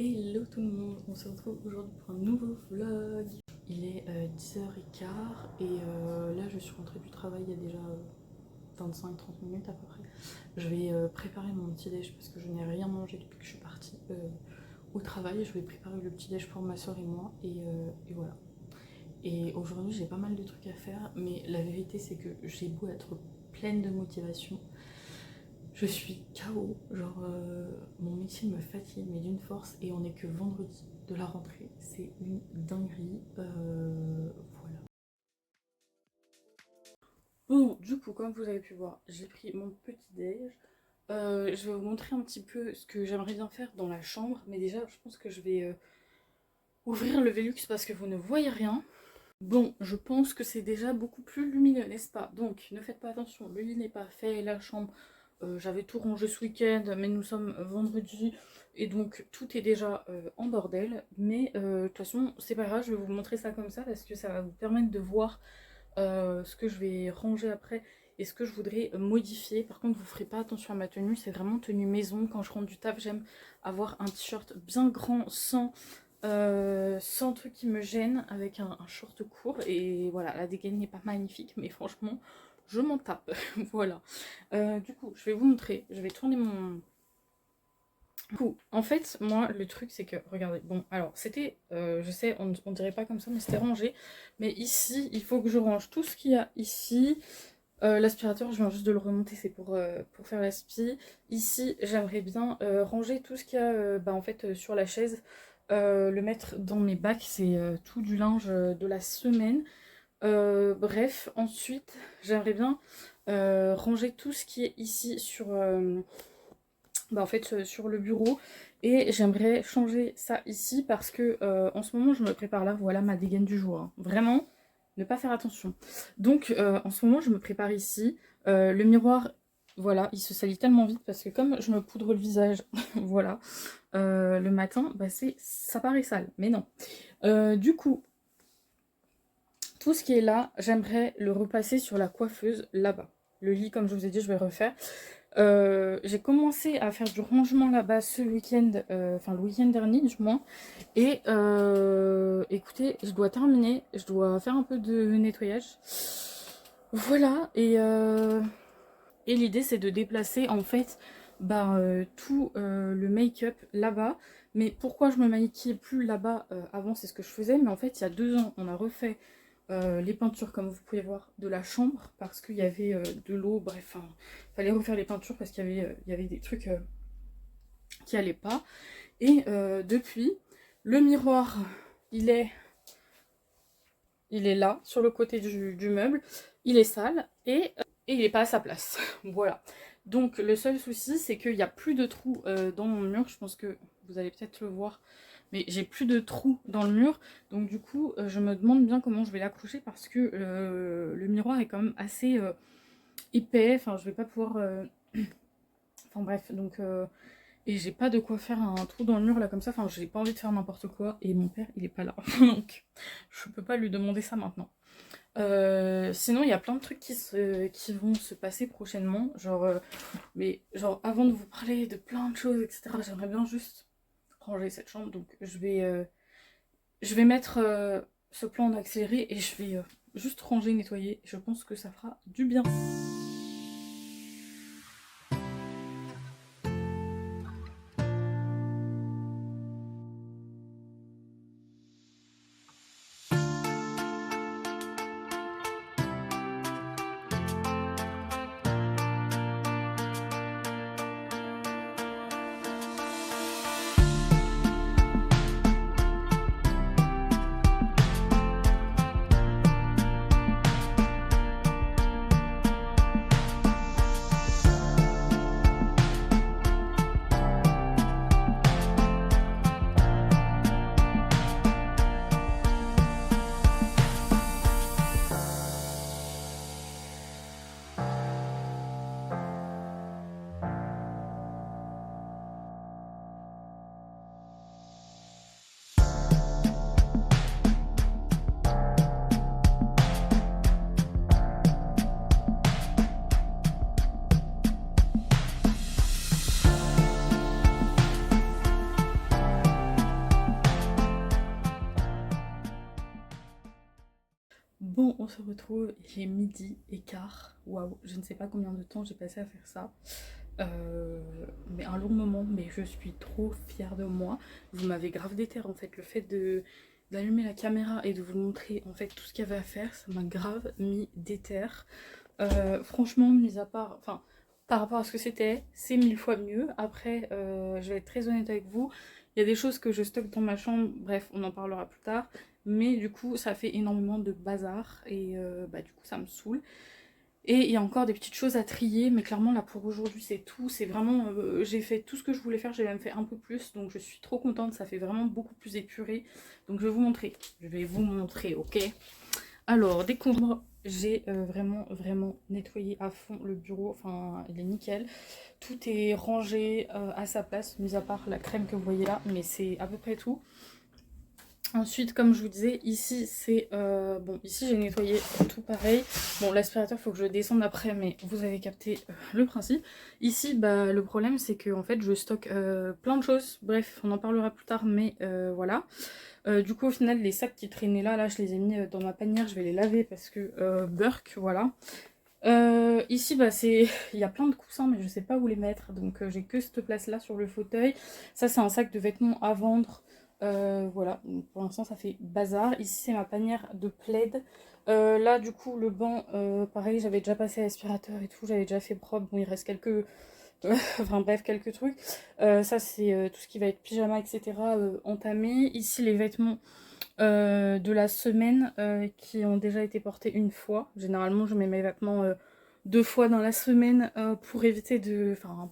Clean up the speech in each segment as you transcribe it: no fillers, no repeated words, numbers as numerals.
Hello tout le monde, on se retrouve aujourd'hui pour un nouveau vlog. Il est 10h15 et là je suis rentrée du travail il y a déjà 25-30 minutes à peu près. Je vais préparer mon petit déj parce que je n'ai rien mangé depuis que je suis partie au travail. Je vais préparer le petit déj pour ma soeur et moi et voilà. Et aujourd'hui j'ai pas mal de trucs à faire, mais la vérité c'est que j'ai beau être pleine de motivation, je suis KO, genre mon métier me fatigue mais d'une force et on est que vendredi de la rentrée, c'est une dinguerie, voilà. Bon, du coup comme vous avez pu voir, j'ai pris mon petit déj. Je vais vous montrer un petit peu ce que j'aimerais bien faire dans la chambre, mais déjà je pense que je vais ouvrir le Velux parce que vous ne voyez rien. Bon, je pense que c'est déjà beaucoup plus lumineux, n'est-ce pas? Donc ne faites pas attention, le lit n'est pas fait, la chambre... j'avais tout rangé ce week-end, mais nous sommes vendredi et donc tout est déjà en bordel. Mais de toute façon, c'est pas grave, je vais vous montrer ça comme ça parce que ça va vous permettre de voir ce que je vais ranger après et ce que je voudrais modifier. Par contre, vous ferez pas attention à ma tenue, c'est vraiment tenue maison. Quand je rentre du taf, j'aime avoir un t-shirt bien grand, sans truc qui me gêne, avec un short court. Et voilà, la dégaine n'est pas magnifique, mais franchement, je m'en tape. Voilà. Du coup, je vais vous montrer. Je vais tourner mon... Du coup, en fait, moi, le truc, c'est que... Regardez, bon, alors, c'était... je sais, on dirait pas comme ça, mais c'était rangé. Mais ici, il faut que je range tout ce qu'il y a ici. L'aspirateur, je viens juste de le remonter, c'est pour faire l'aspi. Ici, j'aimerais bien ranger tout ce qu'il y a en fait, sur la chaise. Le mettre dans mes bacs, c'est tout du linge de la semaine. Bref, ensuite, j'aimerais bien ranger tout ce qui est ici sur, en fait, sur le bureau. Et j'aimerais changer ça ici parce que en ce moment, je me prépare là, voilà ma dégaine du jour. Hein. Vraiment, ne pas faire attention. Donc, en ce moment, je me prépare ici. Le miroir, voilà, il se salit tellement vite parce que comme je me poudre le visage, voilà, le matin, bah ça paraît sale, mais non. Du coup, tout ce qui est là, j'aimerais le repasser sur la coiffeuse là-bas. Le lit, comme je vous ai dit, je vais refaire. J'ai commencé à faire du rangement là-bas ce week-end, enfin le week-end dernier du moins. Et écoutez, je dois terminer, je dois faire un peu de nettoyage. Voilà, et l'idée c'est de déplacer en fait tout le make-up là-bas. Mais pourquoi je me maquillais plus là-bas avant, c'est ce que je faisais. Mais en fait, il y a 2 ans, on a refait les peintures, comme vous pouvez voir, de la chambre. Parce qu'il y avait de l'eau, bref, il fallait refaire les peintures parce qu'il y avait des trucs qui allaient pas. Et depuis, le miroir, il est là, sur le côté du meuble. Il est sale et il n'est pas à sa place. Voilà. Donc le seul souci, c'est qu'il n'y a plus de trous dans mon mur. Je pense que vous allez peut-être le voir, mais j'ai plus de trous dans le mur. Donc du coup, je me demande bien comment je vais l'accrocher parce que le miroir est quand même assez épais. Enfin, je vais pas pouvoir... Enfin bref, donc... Et j'ai pas de quoi faire un trou dans le mur là comme ça. Enfin, j'ai pas envie de faire n'importe quoi. Et mon père, il est pas là. Donc, je peux pas lui demander ça maintenant. Sinon, il y a plein de trucs qui vont se passer prochainement. Genre, mais genre, avant de vous parler de plein de choses, etc., j'aimerais bien juste ranger cette chambre. Donc, je vais mettre ce plan en accéléré et je vais juste ranger, nettoyer. Je pense que ça fera du bien. Bon, on se retrouve, il est 12h15. Waouh, je ne sais pas combien de temps j'ai passé à faire ça. Mais un long moment, mais je suis trop fière de moi. Vous m'avez grave déterre en fait, le fait d'allumer la caméra et de vous montrer en fait tout ce qu'il y avait à faire, ça m'a grave mis déterre. Franchement, mis à part, enfin, par rapport à ce que c'était, c'est 1000 fois mieux. Après, je vais être très honnête avec vous, il y a des choses que je stocke dans ma chambre, bref, on en parlera plus tard. Mais du coup, ça fait énormément de bazar et bah, du coup, ça me saoule. Et il y a encore des petites choses à trier, mais clairement là pour aujourd'hui c'est tout, c'est vraiment, j'ai fait tout ce que je voulais faire, j'ai même fait un peu plus, donc je suis trop contente, ça fait vraiment beaucoup plus épuré. Donc je vais vous montrer, ok. Alors découvre, j'ai vraiment nettoyé à fond le bureau, enfin il est nickel. Tout est rangé à sa place, mis à part la crème que vous voyez là, mais c'est à peu près tout. Ensuite, comme je vous disais, ici c'est bon, ici j'ai nettoyé tout pareil. Bon, l'aspirateur faut que je le descende après, mais vous avez capté le principe. Ici, bah le problème c'est que en fait je stocke plein de choses. Bref, on en parlera plus tard, mais voilà. Du coup, au final, les sacs qui traînaient là, je les ai mis dans ma panière. Je vais les laver parce que Burk, voilà. Ici, bah c'est, il y a plein de coussins, mais je sais pas où les mettre, donc j'ai que cette place là sur le fauteuil. Ça, c'est un sac de vêtements à vendre. Voilà, donc pour l'instant ça fait bazar. Ici c'est ma panière de plaid. Là du coup le banc, pareil, j'avais déjà passé l'aspirateur et tout, j'avais déjà fait propre. Bon, il reste quelques enfin bref, quelques trucs. Ça c'est tout ce qui va être pyjama, etc. Entamé. Ici les vêtements de la semaine qui ont déjà été portés une fois. Généralement je mets mes vêtements 2 fois dans la semaine pour éviter de, enfin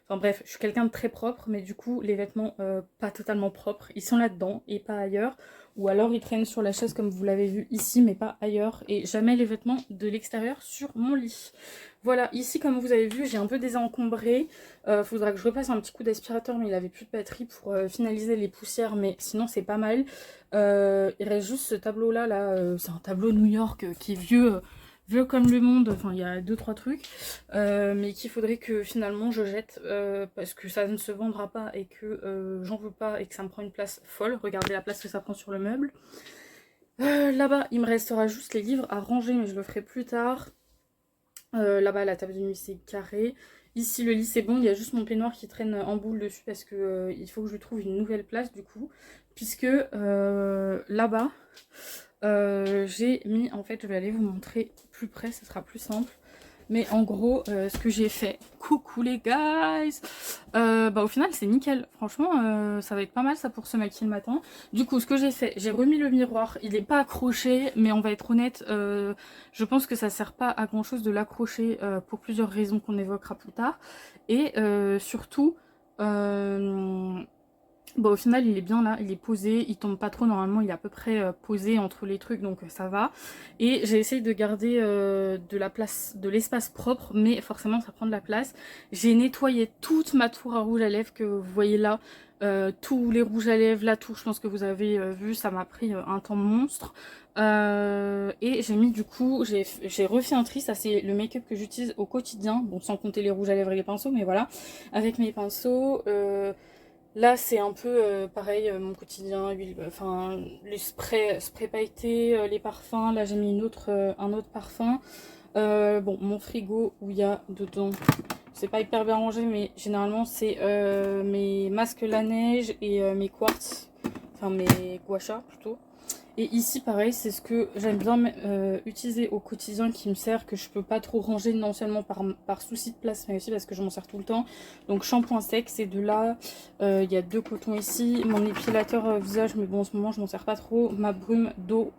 enfin bref, je suis quelqu'un de très propre, mais du coup les vêtements pas totalement propres, ils sont là-dedans et pas ailleurs. Ou alors ils traînent sur la chaise comme vous l'avez vu ici, mais pas ailleurs. Et jamais les vêtements de l'extérieur sur mon lit. Voilà, ici comme vous avez vu, j'ai un peu désencombré. Faudra que je repasse un petit coup d'aspirateur, mais il avait plus de batterie pour finaliser les poussières, mais sinon c'est pas mal. Il reste juste ce tableau là, c'est un tableau New York qui est vieux comme le monde, enfin il y a 2-3 trucs, mais qu'il faudrait que finalement je jette parce que ça ne se vendra pas et que j'en veux pas et que ça me prend une place folle. Regardez la place que ça prend sur le meuble. Là-bas il me restera juste les livres à ranger, mais je le ferai plus tard. Là-bas la table de nuit c'est carré. Ici le lit c'est bon, il y a juste mon peignoir qui traîne en boule dessus parce que il faut que je trouve une nouvelle place du coup. Puisque là-bas j'ai mis, en fait je vais aller vous montrer plus près, ce sera plus simple. Mais en gros ce que j'ai fait, coucou les guys, bah au final c'est nickel, franchement ça va être pas mal ça pour se maquiller le matin. Du coup ce que j'ai fait, j'ai remis le miroir, il n'est pas accroché, mais on va être honnête, je pense que ça sert pas à grand chose de l'accrocher pour plusieurs raisons qu'on évoquera plus tard. Et surtout bon, au final il est bien là, il est posé, il tombe pas trop, normalement il est à peu près posé entre les trucs, donc ça va. Et j'ai essayé de garder de la place, de l'espace propre, mais forcément ça prend de la place. J'ai nettoyé toute ma tour à rouge à lèvres que vous voyez là, tous les rouges à lèvres, la tour, je pense que vous avez vu, ça m'a pris un temps monstre. Et j'ai mis du coup, j'ai refait un tri, ça c'est le make-up que j'utilise au quotidien, bon sans compter les rouges à lèvres et les pinceaux, mais voilà, avec mes pinceaux. Là c'est un peu pareil, mon quotidien, huile, enfin les sprays pailletés, les parfums. Là j'ai mis un autre parfum. Bon, mon frigo où il y a dedans, c'est pas hyper bien rangé, mais généralement c'est mes masques la neige et mes quartz, enfin mes gua sha plutôt. Et ici pareil, c'est ce que j'aime bien utiliser au quotidien, qui me sert, que je peux pas trop ranger, non seulement par souci de place, mais aussi parce que je m'en sers tout le temps. Donc shampoing sec, c'est de là, il y a 2 cotons ici, mon épilateur visage, mais bon en ce moment je m'en sers pas trop, ma brume d'eau,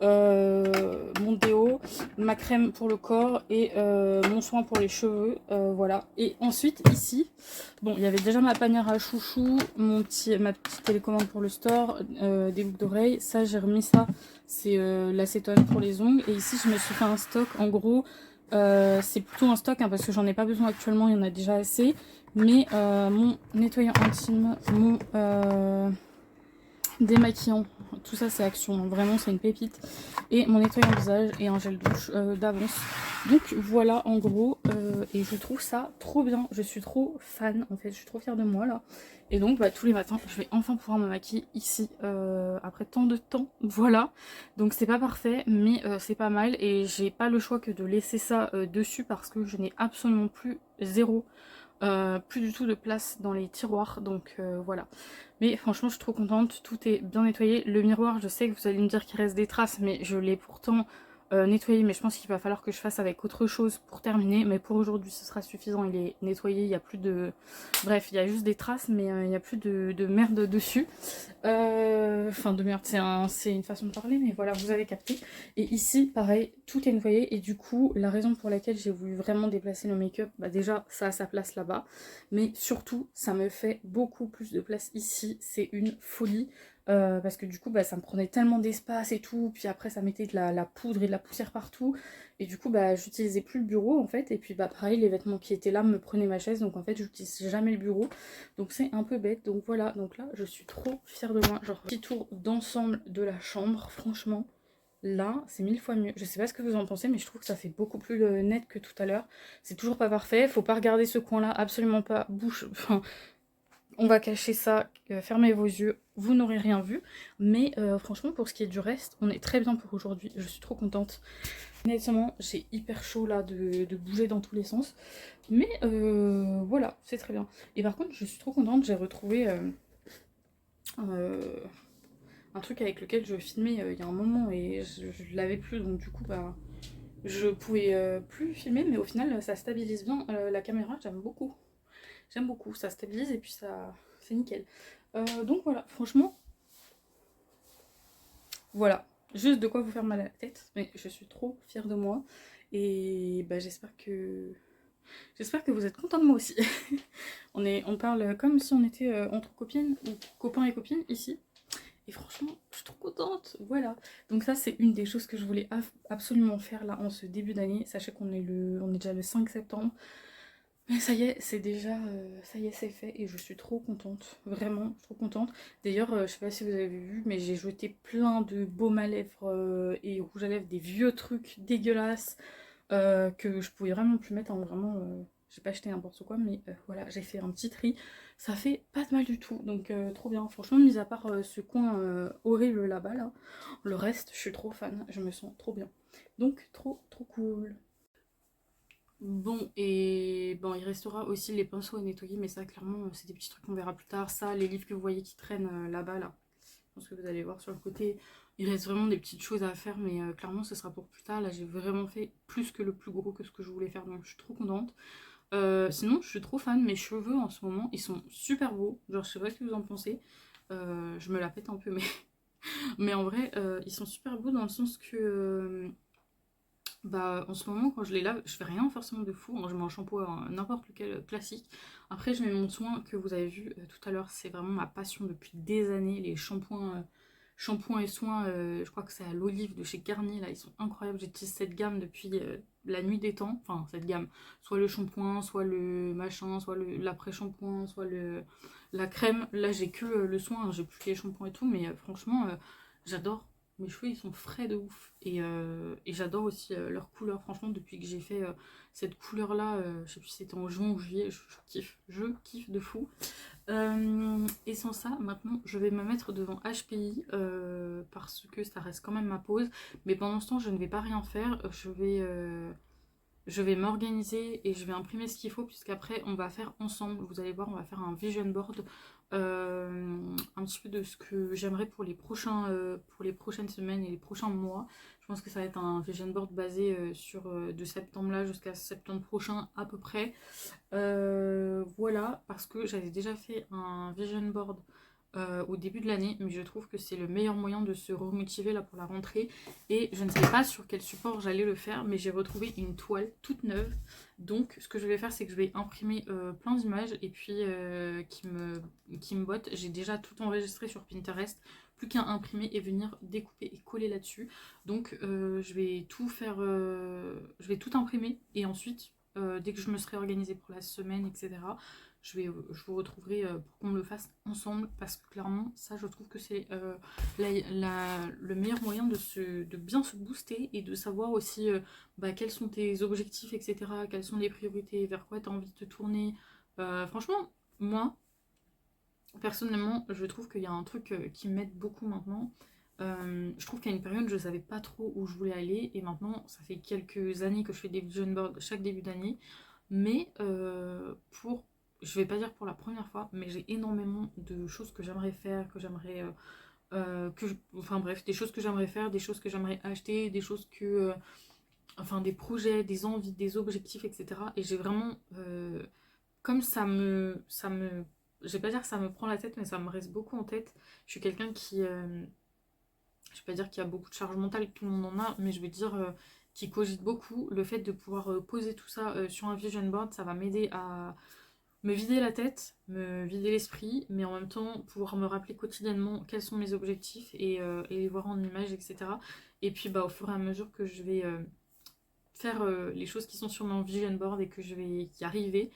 mon déo, ma crème pour le corps et mon soin pour les cheveux, voilà. Et ensuite ici, bon il y avait déjà ma panière à chouchou, ma petite télécommande pour le store, des boucles d'oreilles, ça j'ai remis ça, c'est l'acétone pour les ongles. Et ici je me suis fait un stock, en gros c'est plutôt un stock hein, parce que j'en ai pas besoin actuellement, il y en a déjà assez, mais mon nettoyant intime, mon démaquillant, tout ça c'est Action, vraiment c'est une pépite, et mon nettoyant visage et un gel douche d'Avance. Donc voilà en gros, et je trouve ça trop bien, je suis trop fan en fait, je suis trop fière de moi là. Et donc bah, tous les matins je vais enfin pouvoir me maquiller ici après tant de temps, voilà. Donc c'est pas parfait mais c'est pas mal et j'ai pas le choix que de laisser ça dessus parce que je n'ai absolument plus zéro, plus du tout de place dans les tiroirs, donc voilà. Mais franchement je suis trop contente, tout est bien nettoyé. Le miroir, je sais que vous allez me dire qu'il reste des traces mais je l'ai pourtant nettoyé, mais je pense qu'il va falloir que je fasse avec autre chose pour terminer. Mais pour aujourd'hui ce sera suffisant, il est nettoyé, il n'y a plus de... Bref, il y a juste des traces mais il n'y a plus de merde dessus. Enfin de merde, c'est une façon de parler, mais voilà, vous avez capté. Et ici, pareil, tout est nettoyé. Et du coup, la raison pour laquelle j'ai voulu vraiment déplacer le make-up, bah déjà, ça a sa place là-bas. Mais surtout, ça me fait beaucoup plus de place ici. C'est une folie. Parce que du coup, bah, ça me prenait tellement d'espace et tout. Puis après, ça mettait de la poudre et de la poussière partout. Et du coup, bah, j'utilisais plus le bureau en fait. Et puis, bah, pareil, les vêtements qui étaient là me prenaient ma chaise. Donc en fait, j'utilise jamais le bureau. Donc c'est un peu bête, donc voilà, donc là je suis trop fière de moi. Genre petit tour d'ensemble de la chambre, franchement, là c'est 1000 fois mieux. Je sais pas ce que vous en pensez, mais je trouve que ça fait beaucoup plus net que tout à l'heure. C'est toujours pas parfait, faut pas regarder ce coin là, absolument pas, bouche, enfin on va cacher ça, fermez vos yeux, vous n'aurez rien vu. Mais franchement pour ce qui est du reste, on est très bien pour aujourd'hui, je suis trop contente. Honnêtement, j'ai hyper chaud là de bouger dans tous les sens. Mais voilà, c'est très bien. Et par contre, je suis trop contente, j'ai retrouvé euh, un truc avec lequel je filmais il y a un moment et je l'avais plus. Donc du coup, bah, je pouvais plus filmer. Mais au final, ça stabilise bien la caméra, j'aime beaucoup. J'aime beaucoup, ça stabilise et puis ça, c'est nickel. Donc voilà, franchement, voilà. Juste de quoi vous faire mal à la tête. Mais je suis trop fière de moi. Et bah, j'espère que vous êtes contents de moi aussi. On parle comme si on était entre copines ou copains et copines ici. Et franchement, je suis trop contente. Voilà. Donc ça, c'est une des choses que je voulais absolument faire là en ce début d'année. Sachez on est déjà le 5 septembre. Mais ça y est, c'est déjà, ça y est, c'est fait et je suis trop contente, vraiment trop contente. D'ailleurs, je sais pas si vous avez vu, mais j'ai jeté plein de baume à lèvres et rouge à lèvres, des vieux trucs dégueulasses que je pouvais vraiment plus mettre, hein, vraiment, j'ai pas acheté n'importe quoi, mais voilà, j'ai fait un petit tri. Ça fait pas de mal du tout, donc trop bien. Franchement, mis à part ce coin horrible là-bas, là, le reste, je suis trop fan, je me sens trop bien. Donc, trop, trop cool. Bon, et bon, il restera aussi les pinceaux à nettoyer, mais ça, clairement, c'est des petits trucs qu'on verra plus tard. Ça, les livres que vous voyez qui traînent là-bas, là, je pense que vous allez voir sur le côté, il reste vraiment des petites choses à faire, mais clairement, ce sera pour plus tard. Là, j'ai vraiment fait plus que le plus gros que ce que je voulais faire, donc je suis trop contente. Sinon, je suis trop fan. Mes cheveux, en ce moment, ils sont super beaux. Genre, je sais pas ce que vous en pensez. Je me la pète un peu, mais, mais en vrai, ils sont super beaux dans le sens que... bah, en ce moment, quand je les lave, je fais rien forcément de fou. Moi, je mets un shampoing n'importe lequel classique. Après, je mets mon soin que vous avez vu tout à l'heure. C'est vraiment ma passion depuis des années. Les shampoings et soins, je crois que c'est à l'olive de chez Garnier. Là, ils sont incroyables. J'utilise cette gamme depuis la nuit des temps. Enfin, cette gamme. Soit le shampoing, soit le machin, soit l'après-shampoing, soit la crème. Là, j'ai que le soin. Hein, j'ai plus les shampoings et tout. Mais franchement, j'adore. Mes cheveux ils sont frais de ouf et j'adore aussi leur couleur. Franchement, depuis que j'ai fait cette couleur là, je sais plus si c'était en juin ou juillet, je kiffe de fou. Et sans ça, maintenant je vais me mettre devant HPI parce que ça reste quand même ma pause. Mais pendant ce temps, je ne vais pas rien faire. Je vais m'organiser et je vais imprimer ce qu'il faut puisqu'après on va faire ensemble, vous allez voir, on va faire un vision board un petit peu de ce que j'aimerais pour pour les prochaines semaines et les prochains mois. Je pense que ça va être un vision board basé sur de septembre là jusqu'à septembre prochain à peu près. Voilà, parce que j'avais déjà fait un vision board au début de l'année, mais je trouve que c'est le meilleur moyen de se remotiver là pour la rentrée. Et je ne savais pas sur quel support j'allais le faire, mais j'ai retrouvé une toile toute neuve. Donc ce que je vais faire, c'est que je vais imprimer plein d'images et puis qui me bottent. J'ai déjà tout enregistré sur Pinterest, plus qu'à imprimer et venir découper et coller là-dessus. Donc je vais tout faire, je vais tout imprimer et ensuite dès que je me serai organisée pour la semaine, etc., je vous retrouverai pour qu'on le fasse ensemble, parce que clairement ça je trouve que c'est le meilleur moyen de bien se booster et de savoir aussi quels sont tes objectifs, etc. Quelles sont les priorités, vers quoi tu as envie de te tourner. Franchement, moi personnellement je trouve qu'il y a un truc qui m'aide beaucoup maintenant. Je trouve qu'à une période je savais pas trop où je voulais aller, et maintenant ça fait quelques années que je fais des vision boards chaque début d'année, mais je vais pas dire pour la première fois, mais j'ai énormément de choses que j'aimerais faire, que j'aimerais enfin bref, des choses que j'aimerais faire, des choses que j'aimerais acheter, des choses enfin des projets, des envies, des objectifs, etc. Et j'ai vraiment comme je vais pas dire que ça me prend la tête, mais ça me reste beaucoup en tête. Je suis quelqu'un qui je vais pas dire qu'il y a beaucoup de charge mentale, tout le monde en a, mais je vais dire qui cogite beaucoup. Le fait de pouvoir poser tout ça sur un vision board, ça va m'aider à me vider la tête, me vider l'esprit, mais en même temps pouvoir me rappeler quotidiennement quels sont mes objectifs et les voir en images, etc. Et puis au fur et à mesure que je vais faire les choses qui sont sur mon vision board et que je vais y arriver,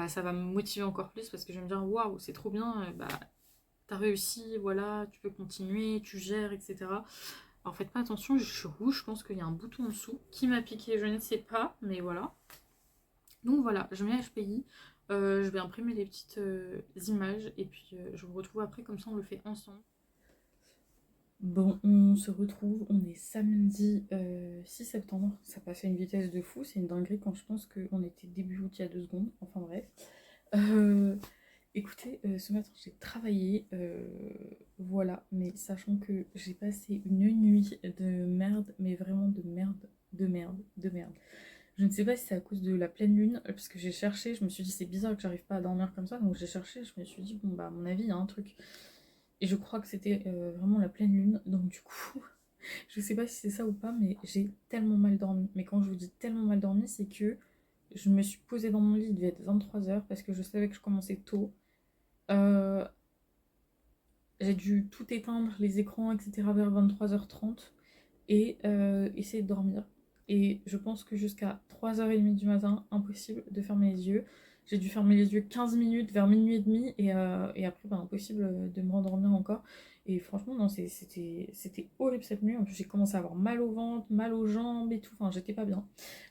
ça va me motiver encore plus, parce que je vais me dire waouh, c'est trop bien, t'as réussi, voilà, tu peux continuer, tu gères, etc. Alors faites pas attention, je suis rouge, je pense qu'il y a un bouton en dessous qui m'a piqué, je ne sais pas, mais voilà. Donc voilà, je mets HPI, je vais imprimer des petites images, et puis je vous retrouve après, comme ça on le fait ensemble. Bon, on se retrouve, on est samedi 6 septembre, ça passe à une vitesse de fou, c'est une dinguerie quand je pense qu'on était début août il y a 2 secondes, enfin bref. Écoutez, ce matin j'ai travaillé, voilà, mais sachant que j'ai passé une nuit de merde, mais vraiment de merde, de merde, de merde. Je ne sais pas si c'est à cause de la pleine lune, parce que j'ai cherché, je me suis dit c'est bizarre que j'arrive pas à dormir comme ça, donc j'ai cherché, je me suis dit bon à mon avis il y a un truc. Et je crois que c'était vraiment la pleine lune, donc du coup, je sais pas si c'est ça ou pas, mais j'ai tellement mal dormi. Mais quand je vous dis tellement mal dormi, c'est que je me suis posée dans mon lit, il devait être 23h, parce que je savais que je commençais tôt. Euh, j'ai dû tout éteindre, les écrans, etc. vers 23h30 et essayer de dormir. Et je pense que jusqu'à 3h30 du matin, impossible de fermer les yeux. J'ai dû fermer les yeux 15 minutes vers minuit et demi, et après, impossible de me rendormir encore. Et franchement, non, c'était horrible cette nuit. En plus, j'ai commencé à avoir mal au ventre, mal aux jambes et tout. Enfin, j'étais pas bien.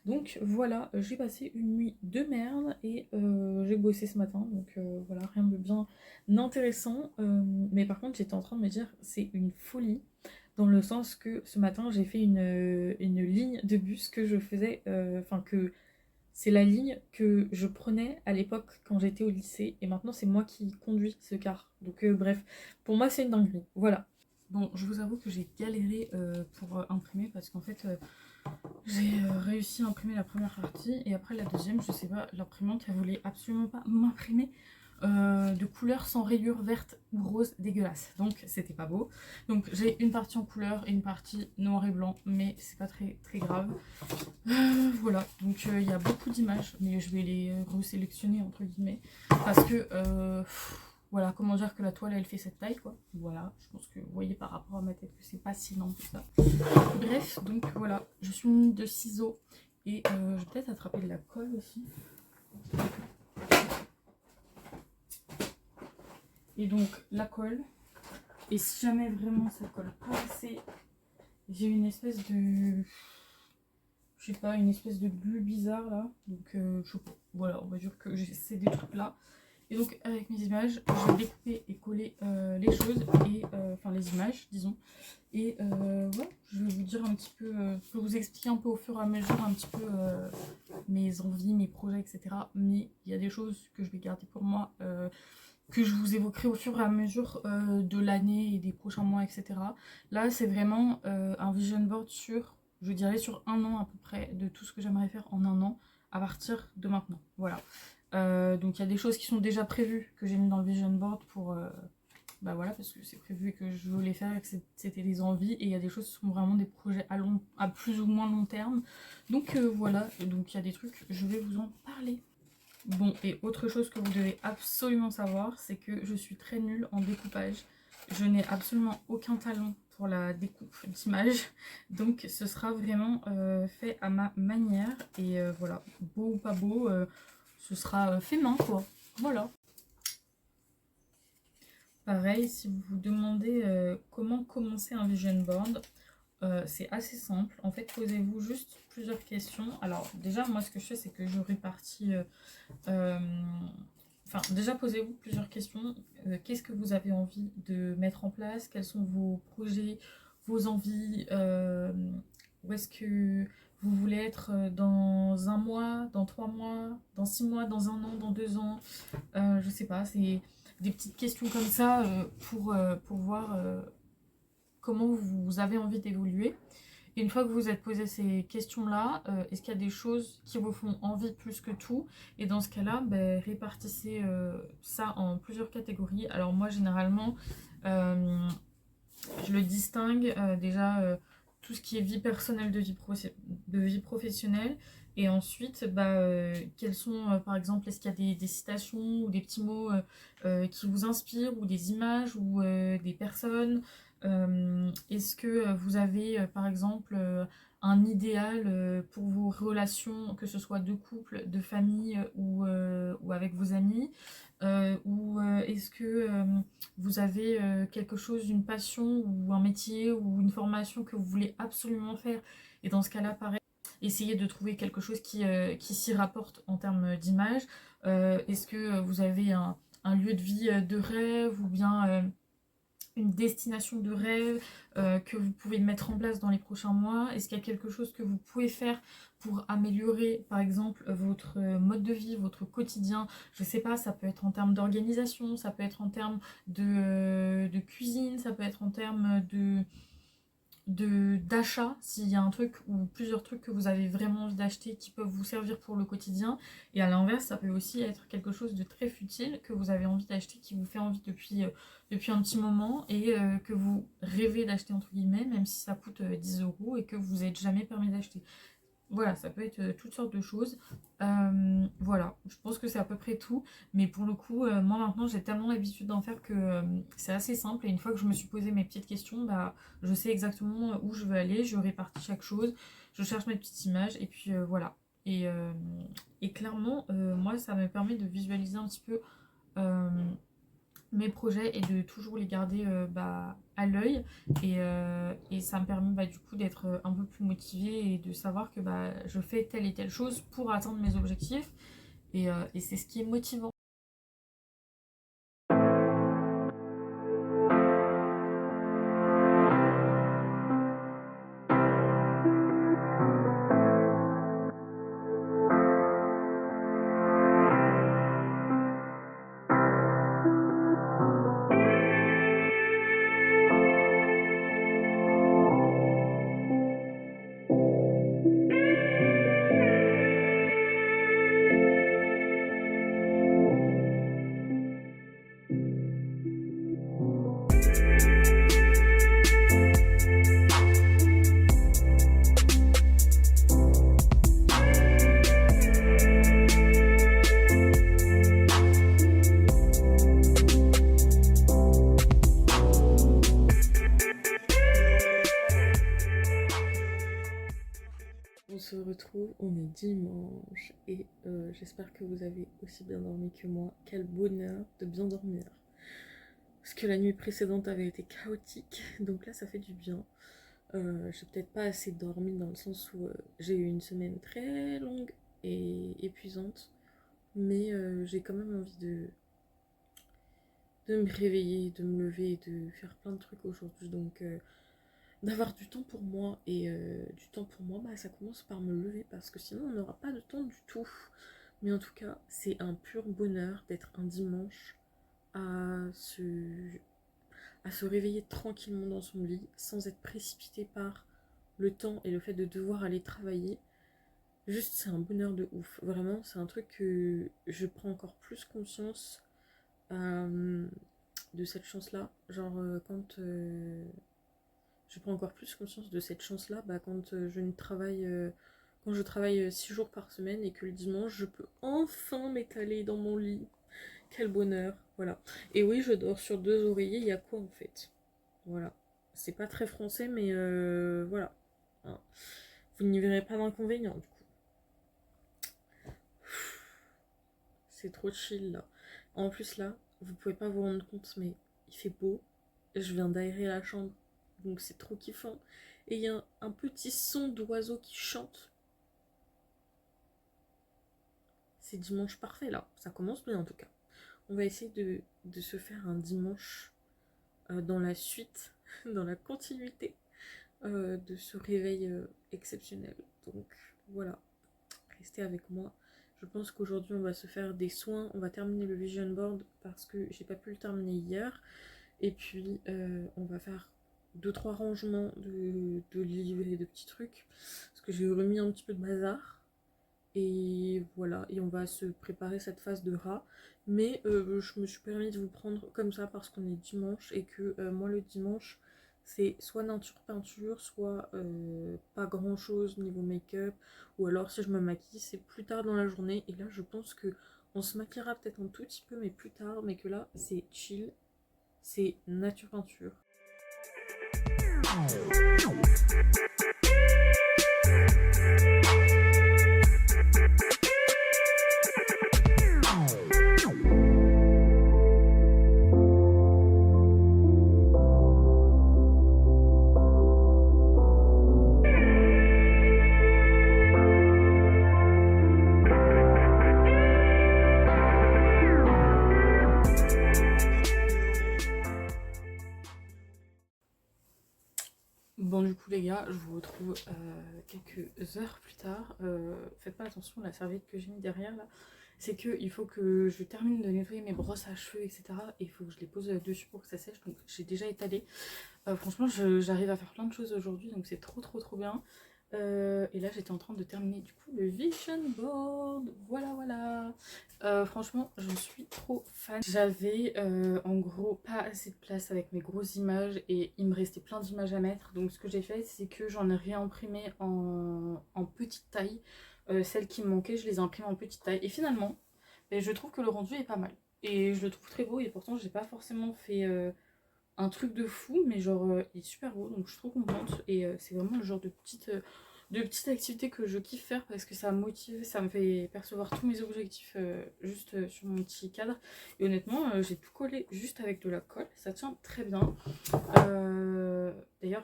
Donc voilà, j'ai passé une nuit de merde et j'ai bossé ce matin. Donc voilà, rien de bien intéressant. Mais par contre, j'étais en train de me dire, c'est une folie, dans le sens que ce matin j'ai fait une ligne de bus que je faisais, enfin que c'est la ligne que je prenais à l'époque quand j'étais au lycée, et maintenant c'est moi qui conduis ce car. Donc bref, pour moi c'est une dinguerie, voilà. Bon, je vous avoue que j'ai galéré pour imprimer, parce qu'en fait j'ai réussi à imprimer la première partie, et après la deuxième, je sais pas, l'imprimante elle voulait absolument pas m'imprimer de couleur sans rayures vertes ou roses dégueulasses, donc c'était pas beau. Donc j'ai une partie en couleur et une partie noir et blanc, mais c'est pas très très grave. Voilà, donc il y a beaucoup d'images, mais je vais les resélectionner entre guillemets, parce que voilà, comment dire que la toile elle fait cette taille quoi. Voilà, je pense que vous voyez par rapport à ma tête que c'est pas si lent que ça. Bref, donc voilà, je suis munie de ciseaux, et je vais peut-être attraper de la colle aussi. Et donc la colle, et si jamais vraiment ça colle pas assez, j'ai une espèce de, je sais pas, une espèce de bulle bizarre là, donc voilà, on va dire que c'est des trucs là. Et donc avec mes images, je vais découper et coller les choses, et enfin les images disons, et voilà, je vais vous dire un petit peu, je vais vous expliquer un peu au fur et à mesure un petit peu mes envies, mes projets, etc. Mais il y a des choses que je vais garder pour moi, que je vous évoquerai au fur et à mesure de l'année et des prochains mois, etc. Là, c'est vraiment un vision board sur, je dirais, sur un an à peu près, de tout ce que j'aimerais faire en un an à partir de maintenant. Voilà. Donc, il y a des choses qui sont déjà prévues que j'ai mis dans le vision board pour... voilà, parce que c'est prévu et que je voulais faire et que c'était des envies. Et il y a des choses qui sont vraiment des projets à plus ou moins long terme. Donc, voilà. Et donc, il y a des trucs, je vais vous en parler. Bon, et autre chose que vous devez absolument savoir, c'est que je suis très nulle en découpage. Je n'ai absolument aucun talent pour la découpe d'images. Donc ce sera vraiment fait à ma manière. Et voilà, beau ou pas beau, ce sera fait main quoi. Voilà. Pareil, si vous vous demandez comment commencer un vision board, c'est assez simple. En fait, posez-vous juste plusieurs questions. Alors déjà, moi, ce que je fais, c'est que je répartis... euh, Enfin, déjà, posez-vous plusieurs questions. Qu'est-ce que vous avez envie de mettre en place? Quels sont vos projets, vos envies? Où est-ce que vous voulez être dans un mois, dans 3 mois, dans 6 mois, dans un an, dans 2 ans? Je sais pas, c'est des petites questions comme ça pour voir comment vous avez envie d'évoluer. Et une fois que vous êtes posé ces questions-là, est-ce qu'il y a des choses qui vous font envie plus que tout? Et dans ce cas-là, ben, répartissez ça en plusieurs catégories. Alors moi, généralement, euh, je le distingue déjà tout ce qui est vie personnelle de vie professionnelle. Et ensuite, bah, quels sont, par exemple, est-ce qu'il y a des citations ou des petits mots qui vous inspirent, ou des images, ou des personnes. Est-ce que vous avez, par exemple, un idéal pour vos relations, que ce soit de couple, de famille ou avec vos amis? Ou est-ce que vous avez quelque chose, une passion ou un métier ou une formation que vous voulez absolument faire? Et dans ce cas-là, pareil, essayez de trouver quelque chose qui s'y rapporte en termes d'image. Est-ce que vous avez un lieu de vie de rêve, ou bien une destination de rêve que vous pouvez mettre en place dans les prochains mois? Est-ce qu'il y a quelque chose que vous pouvez faire pour améliorer, par exemple, votre mode de vie, votre quotidien? Je sais pas, ça peut être en termes d'organisation, ça peut être en termes de cuisine, ça peut être en termes d'achat, s'il y a un truc ou plusieurs trucs que vous avez vraiment envie d'acheter qui peuvent vous servir pour le quotidien. Et à l'inverse, ça peut aussi être quelque chose de très futile que vous avez envie d'acheter, qui vous fait envie depuis un petit moment, et que vous rêvez d'acheter entre guillemets, même si ça coûte 10 euros et que vous n'êtes jamais permis d'acheter. Voilà, ça peut être toutes sortes de choses. Voilà, je pense que c'est à peu près tout. Mais pour le coup, moi maintenant, j'ai tellement l'habitude d'en faire que c'est assez simple. Et une fois que je me suis posé mes petites questions, bah, je sais exactement où je veux aller. Je répartis chaque chose. Je cherche mes petites images. Et puis voilà. Et, euh, et clairement, moi, ça me permet de visualiser un petit peu euh, mes projets et de toujours les garder bah, à l'œil. Et ça me permet bah, du coup d'être un peu plus motivée et de savoir que bah, je fais telle et telle chose pour atteindre mes objectifs. Et c'est ce qui est motivant. On se retrouve, on est dimanche et j'espère que vous avez aussi bien dormi que moi. Quel bonheur de bien dormir. Parce que la nuit précédente avait été chaotique, donc là ça fait du bien. J'ai peut-être pas assez dormi dans le sens où j'ai eu une semaine très longue et épuisante, mais j'ai quand même envie de me réveiller, de me lever et de faire plein de trucs aujourd'hui. Donc d'avoir du temps pour moi, et du temps pour moi, bah, ça commence par me lever parce que sinon on n'aura pas de temps du tout. Mais en tout cas, c'est un pur bonheur d'être un dimanche à se, à se réveiller tranquillement dans son lit sans être précipité par le temps et le fait de devoir aller travailler. Juste, c'est un bonheur de ouf. Vraiment, c'est un truc que je prends encore plus conscience de cette chance-là. Genre, je prends encore plus conscience de cette chance-là bah, quand je ne travaille. Quand je travaille 6 jours par semaine et que le dimanche, je peux enfin m'étaler dans mon lit. Quel bonheur, voilà. Et oui, je dors sur 2 oreillers, il y a quoi en fait? Voilà. C'est pas très français, mais voilà. Hein. Vous n'y verrez pas d'inconvénient, du coup. C'est trop chill, là. En plus, là, vous pouvez pas vous rendre compte, mais il fait beau, je viens d'aérer la chambre, donc c'est trop kiffant. Et il y a un petit son d'oiseau qui chante. C'est dimanche parfait là, ça commence bien en tout cas. On va essayer de se faire un dimanche dans la suite, dans la continuité de ce réveil exceptionnel. Donc voilà, restez avec moi. Je pense qu'aujourd'hui on va se faire des soins, on va terminer le vision board parce que j'ai pas pu le terminer hier. Et puis on va faire 2-3 rangements de livres et de petits trucs. Parce que j'ai remis un petit peu de bazar. Et voilà, et on va se préparer cette phase de rat. Mais je me suis permis de vous prendre comme ça parce qu'on est dimanche et que moi le dimanche c'est soit nature peinture, soit pas grand chose niveau make-up, ou alors si je me maquille c'est plus tard dans la journée. Et là je pense que on se maquillera peut-être un tout petit peu mais plus tard, mais que là c'est chill, c'est nature peinture. Bon du coup les gars, je vous retrouve quelques heures plus tard. Faites pas attention, la serviette que j'ai mis derrière là, c'est que il faut que je termine de nettoyer mes brosses à cheveux, etc. Et il faut que je les pose dessus pour que ça sèche, donc j'ai déjà étalé. Franchement j'arrive à faire plein de choses aujourd'hui, donc c'est trop bien. Et là j'étais en train de terminer du coup le vision board, voilà. Franchement je suis trop fan. J'avais en gros pas assez de place avec mes grosses images et il me restait plein d'images à mettre, donc ce que j'ai fait c'est que j'en ai réimprimé en petite taille. Celles qui me manquaient je les ai imprimées en petite taille et finalement je trouve que le rendu est pas mal et je le trouve très beau, et pourtant j'ai pas forcément fait un truc de fou, mais genre il est super beau, donc je suis trop contente. Et c'est vraiment le genre de petite activité que je kiffe faire parce que ça me motive, ça me fait percevoir tous mes objectifs juste sur mon petit cadre. Et honnêtement j'ai tout collé juste avec de la colle, ça tient très bien. D'ailleurs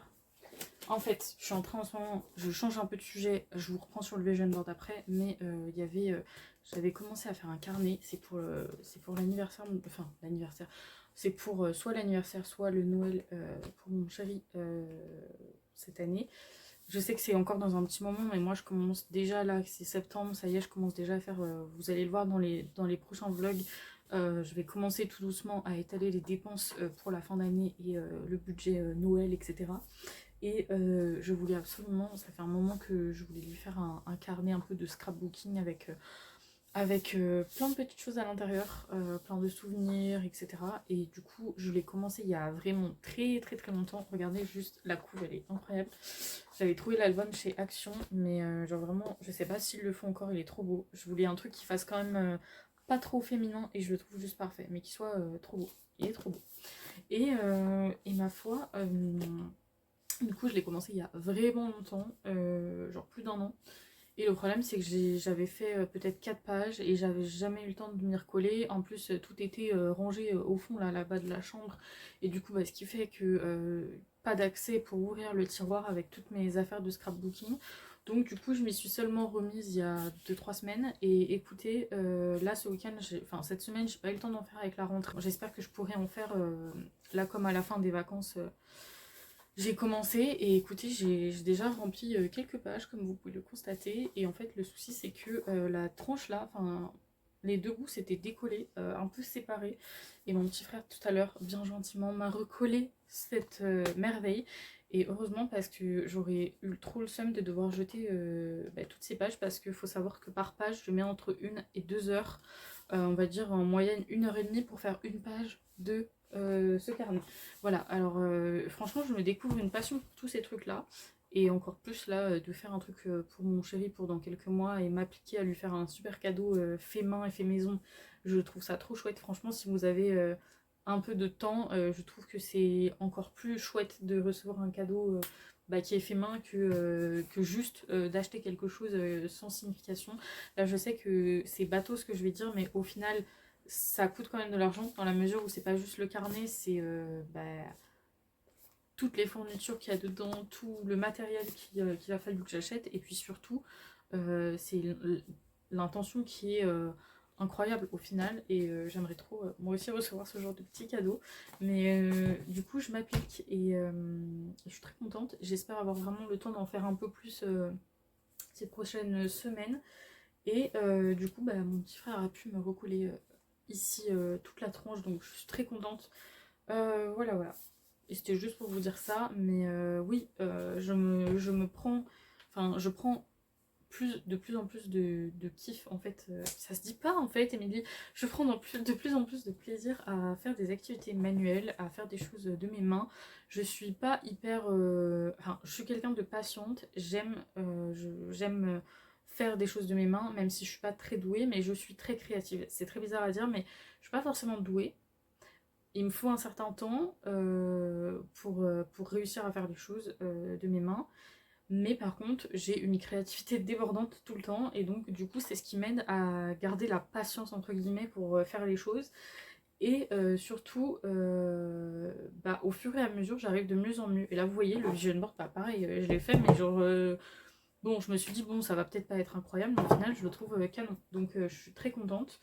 en fait je suis en train en ce moment, je change un peu de sujet, je vous reprends sur le vision board après, mais il y avait j'avais commencé à faire un carnet, c'est pour l'anniversaire, enfin l'anniversaire, c'est pour soit l'anniversaire, soit le Noël pour mon chéri cette année. Je sais que c'est encore dans un petit moment, mais moi je commence déjà là, c'est septembre, ça y est, je commence déjà à faire, vous allez le voir dans les prochains vlogs, je vais commencer tout doucement à étaler les dépenses pour la fin d'année et le budget Noël, etc. Et je voulais absolument, ça fait un moment que je voulais lui faire un carnet un peu de scrapbooking avec plein de petites choses à l'intérieur, plein de souvenirs, etc. Et du coup, je l'ai commencé il y a vraiment très longtemps. Regardez juste la couve, elle est incroyable. J'avais trouvé l'album chez Action, mais genre vraiment, je sais pas s'ils le font encore, il est trop beau. Je voulais un truc qui fasse quand même pas trop féminin et je le trouve juste parfait, mais qui soit trop beau. Il est trop beau. Et ma foi, du coup, je l'ai commencé il y a vraiment longtemps, genre plus d'1 an. Et le problème, c'est que j'avais fait peut-être 4 pages et j'avais jamais eu le temps de m'y recoller. En plus, tout était rangé au fond, là-bas de la chambre. Et du coup, ce qui fait que pas d'accès pour ouvrir le tiroir avec toutes mes affaires de scrapbooking. Donc du coup, je m'y suis seulement remise il y a 2-3 semaines. Et écoutez, là, ce week-end, enfin cette semaine, j'ai pas eu le temps d'en faire avec la rentrée. J'espère que je pourrai en faire là comme à la fin des vacances. J'ai commencé et écoutez, j'ai déjà rempli quelques pages comme vous pouvez le constater. Et en fait le souci c'est que la tranche là, enfin les deux bouts s'étaient décollés, un peu séparés. Et mon petit frère tout à l'heure bien gentiment m'a recollé cette merveille. Et heureusement parce que j'aurais eu trop le seum de devoir jeter toutes ces pages. Parce qu'il faut savoir que par page je mets entre 1 et 2 heures, on va dire en moyenne 1 heure et demie pour faire une page de ce carnet. Voilà, alors franchement je me découvre une passion pour tous ces trucs là. Et encore plus là de faire un truc pour mon chéri pour dans quelques mois et m'appliquer à lui faire un super cadeau fait main et fait maison. Je trouve ça trop chouette. Franchement si vous avez un peu de temps, je trouve que c'est encore plus chouette de recevoir un cadeau qui est fait main que juste d'acheter quelque chose sans signification. Là je sais que c'est bateau ce que je vais dire, mais au final ça coûte quand même de l'argent dans la mesure où c'est pas juste le carnet, c'est toutes les fournitures qu'il y a dedans, tout le matériel qu'il a fallu que j'achète, et puis surtout, c'est l'intention qui est incroyable au final, et j'aimerais trop moi aussi recevoir ce genre de petits cadeaux, mais du coup je m'applique, et je suis très contente, j'espère avoir vraiment le temps d'en faire un peu plus ces prochaines semaines, et du coup mon petit frère a pu me recoller ici toute la tranche, donc je suis très contente. Voilà, voilà. Et c'était juste pour vous dire ça, mais oui, je me prends, enfin, je prends de plus en plus de kiff, en fait. Ça se dit pas, en fait, Émilie. Je prends de plus en plus de plaisir à faire des activités manuelles, à faire des choses de mes mains. Je suis pas hyper... Enfin, je suis quelqu'un de patiente. J'aime faire des choses de mes mains, même si je suis pas très douée, mais je suis très créative. C'est très bizarre à dire, mais je suis pas forcément douée. Il me faut un certain temps pour réussir à faire les choses de mes mains. Mais par contre, j'ai une créativité débordante tout le temps. Et donc, du coup, c'est ce qui m'aide à garder la patience, entre guillemets, pour faire les choses. Et surtout, au fur et à mesure, j'arrive de mieux en mieux. Et là, vous voyez, le vision board, pareil, je l'ai fait, mais genre... bon, je me suis dit, bon, ça va peut-être pas être incroyable, mais au final, je le trouve canon. Donc, je suis très contente.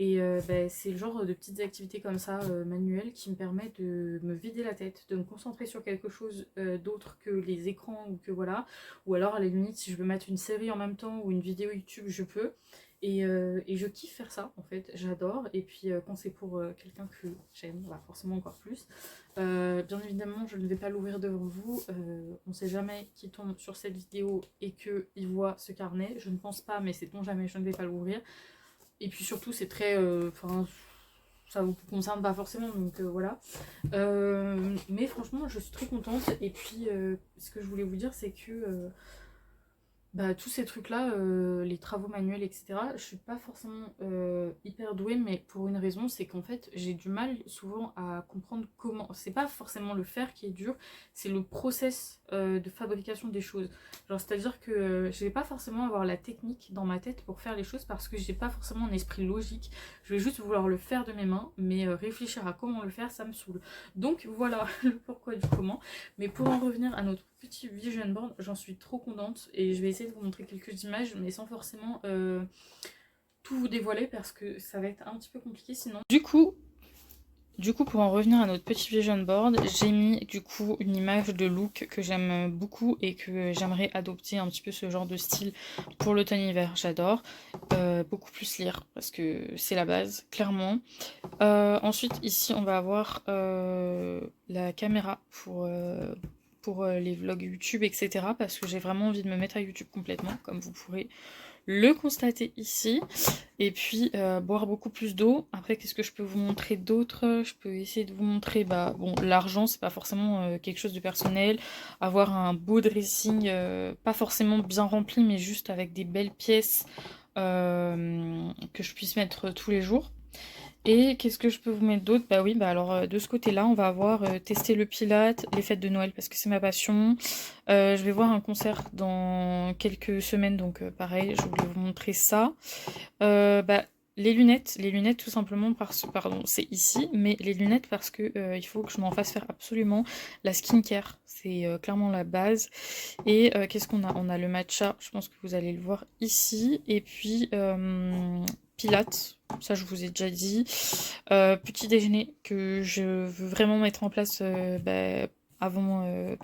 Et c'est le genre de petites activités comme ça, manuelles, qui me permet de me vider la tête, de me concentrer sur quelque chose d'autre que les écrans, ou que voilà. Ou alors, à la limite, si je veux mettre une série en même temps ou une vidéo YouTube, je peux. Et je kiffe faire ça, en fait, j'adore. Et puis, quand c'est pour quelqu'un que j'aime, bah, forcément encore plus. Bien évidemment, je ne vais pas l'ouvrir devant vous. On ne sait jamais qui tombe sur cette vidéo et qu'il voit ce carnet. Je ne pense pas, mais c'est bon jamais, je ne vais pas l'ouvrir. Et puis surtout, c'est très... Enfin, ça vous concerne pas forcément, donc voilà. Mais franchement, je suis très contente. Et puis, ce que je voulais vous dire, c'est que... tous ces trucs-là, les travaux manuels, etc., je suis pas forcément hyper douée, mais pour une raison, c'est qu'en fait, j'ai du mal souvent à comprendre comment. C'est pas forcément le faire qui est dur, c'est le process de fabrication des choses. Genre, c'est-à-dire que je vais pas forcément avoir la technique dans ma tête pour faire les choses parce que j'ai pas forcément un esprit logique. Je vais juste vouloir le faire de mes mains, mais réfléchir à comment le faire, ça me saoule. Donc voilà le pourquoi du comment. Mais pour en revenir à notre petit vision board, j'en suis trop contente et je vais essayer de vous montrer quelques images, mais sans forcément tout vous dévoiler parce que ça va être un petit peu compliqué sinon. Du coup, pour en revenir à notre petit vision board, j'ai mis du coup une image de look que j'aime beaucoup et que j'aimerais adopter un petit peu ce genre de style pour l'automne-hiver. J'adore. Beaucoup plus lire parce que c'est la base, clairement. Ensuite, ici, on va avoir la caméra pour les vlogs YouTube, etc. Parce que j'ai vraiment envie de me mettre à YouTube complètement, comme vous pourrez le constater ici. Et puis boire beaucoup plus d'eau. Après, qu'est-ce que je peux vous montrer d'autre? Je peux essayer de vous montrer, bon, l'argent, c'est pas forcément quelque chose de personnel. Avoir un beau dressing, pas forcément bien rempli, mais juste avec des belles pièces que je puisse mettre tous les jours. Et qu'est-ce que je peux vous mettre d'autre? Alors de ce côté-là, on va avoir testé le Pilate, les fêtes de Noël parce que c'est ma passion. Je vais voir un concert dans quelques semaines, donc pareil, je voulais vous montrer ça. Les lunettes tout simplement parce que, pardon, c'est ici, mais les lunettes parce que il faut que je m'en fasse faire absolument la skincare, c'est clairement la base. Et qu'est-ce qu'on a? On a le matcha, je pense que vous allez le voir ici, et puis Pilates, ça je vous ai déjà dit. Petit déjeuner que je veux vraiment mettre en place avant,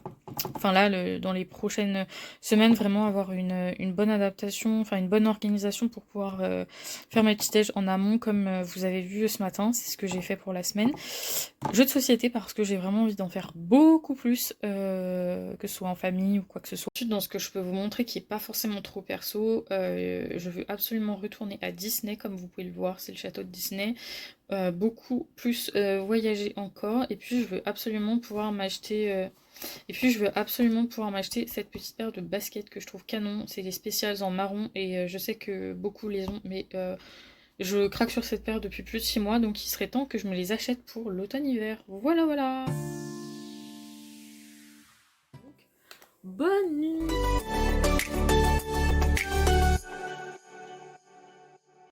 enfin là, dans les prochaines semaines, vraiment avoir une bonne adaptation, enfin une bonne organisation pour pouvoir faire mes petits déj en amont, comme vous avez vu ce matin, c'est ce que j'ai fait pour la semaine. Jeux de société parce que j'ai vraiment envie d'en faire beaucoup plus, que ce soit en famille ou quoi que ce soit. Ensuite, dans ce que je peux vous montrer qui est pas forcément trop perso, je veux absolument retourner à Disney, comme vous pouvez le voir, c'est le château de Disney. Beaucoup plus voyager encore, et puis je veux absolument pouvoir m'acheter cette petite paire de baskets que je trouve canon. C'est les spéciales en marron et je sais que beaucoup les ont, mais je craque sur cette paire depuis plus de 6 mois, donc il serait temps que je me les achète pour l'automne-hiver. Voilà, voilà. Bonne nuit.